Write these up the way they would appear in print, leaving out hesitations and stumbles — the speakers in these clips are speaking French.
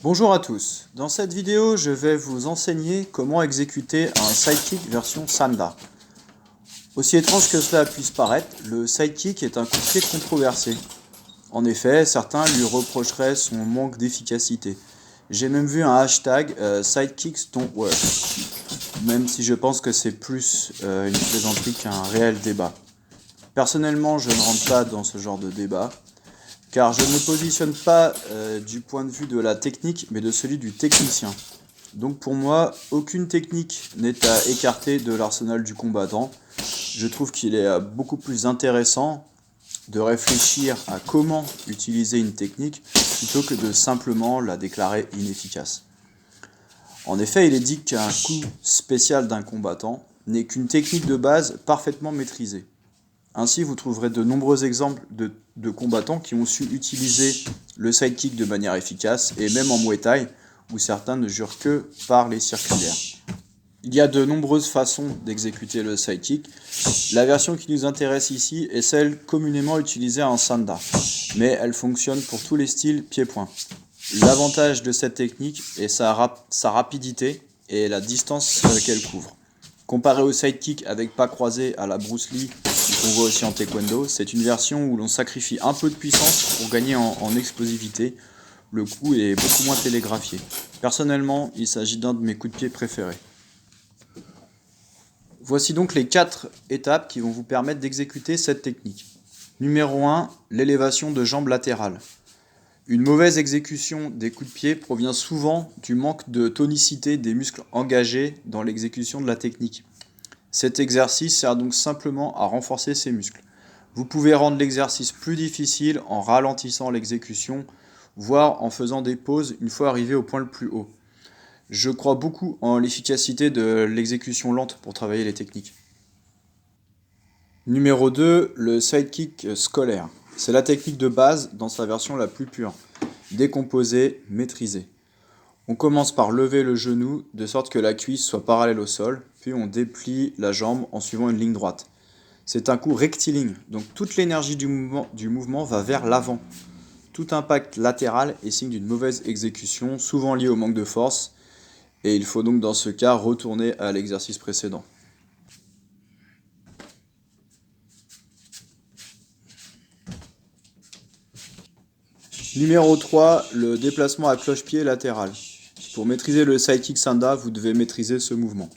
Bonjour à tous, dans cette vidéo je vais vous enseigner comment exécuter un sidekick version Sanda. Aussi étrange que cela puisse paraître, le sidekick est un coup de pied controversé. En effet, certains lui reprocheraient son manque d'efficacité. J'ai même vu un hashtag sidekicks don't work, même si je pense que c'est plus une plaisanterie qu'un réel débat. Personnellement, je ne rentre pas dans ce genre de débat, car je ne me positionne pas du point de vue de la technique, mais de celui du technicien. Donc pour moi, aucune technique n'est à écarter de l'arsenal du combattant. Je trouve qu'il est beaucoup plus intéressant de réfléchir à comment utiliser une technique plutôt que de simplement la déclarer inefficace. En effet, il est dit qu'un coup spécial d'un combattant n'est qu'une technique de base parfaitement maîtrisée. Ainsi, vous trouverez de nombreux exemples de combattants qui ont su utiliser le sidekick de manière efficace, et même en Muay Thai, où certains ne jurent que par les circulaires. Il y a de nombreuses façons d'exécuter le sidekick. La version qui nous intéresse ici est celle communément utilisée en Sanda, mais elle fonctionne pour tous les styles pied-point. L'avantage de cette technique est sa rapidité et la distance qu'elle couvre. Comparé au sidekick avec pas croisé à la Bruce Lee, qu'on voit aussi en taekwondo, c'est une version où l'on sacrifie un peu de puissance pour gagner en explosivité. Le coup est beaucoup moins télégraphié. Personnellement, il s'agit d'un de mes coups de pied préférés. Voici donc les 4 étapes qui vont vous permettre d'exécuter cette technique. Numéro 1, l'élévation de jambes latérales. Une mauvaise exécution des coups de pied provient souvent du manque de tonicité des muscles engagés dans l'exécution de la technique. Cet exercice sert donc simplement à renforcer ces muscles. Vous pouvez rendre l'exercice plus difficile en ralentissant l'exécution, voire en faisant des pauses une fois arrivé au point le plus haut. Je crois beaucoup en l'efficacité de l'exécution lente pour travailler les techniques. Numéro 2, le sidekick scolaire. C'est la technique de base dans sa version la plus pure. Décomposée, maîtrisée. On commence par lever le genou de sorte que la cuisse soit parallèle au sol, puis on déplie la jambe en suivant une ligne droite. C'est un coup rectiligne, donc toute l'énergie du mouvement va vers l'avant. Tout impact latéral est signe d'une mauvaise exécution, souvent lié au manque de force, et il faut donc dans ce cas retourner à l'exercice précédent. Numéro 3, le déplacement à cloche-pied latéral. Pour maîtriser le sidekick Sanda, vous devez maîtriser ce mouvement.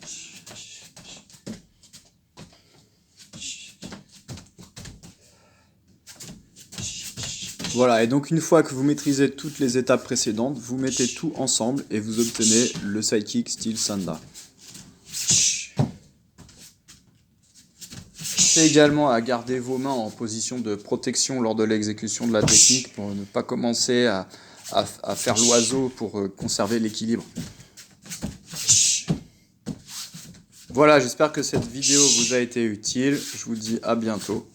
Voilà, et donc une fois que vous maîtrisez toutes les étapes précédentes, vous mettez tout ensemble et vous obtenez le sidekick style Sanda. Pensez également à garder vos mains en position de protection lors de l'exécution de la technique pour ne pas commencer à faire l'oiseau pour conserver l'équilibre. Voilà, j'espère que cette vidéo vous a été utile. Je vous dis à bientôt.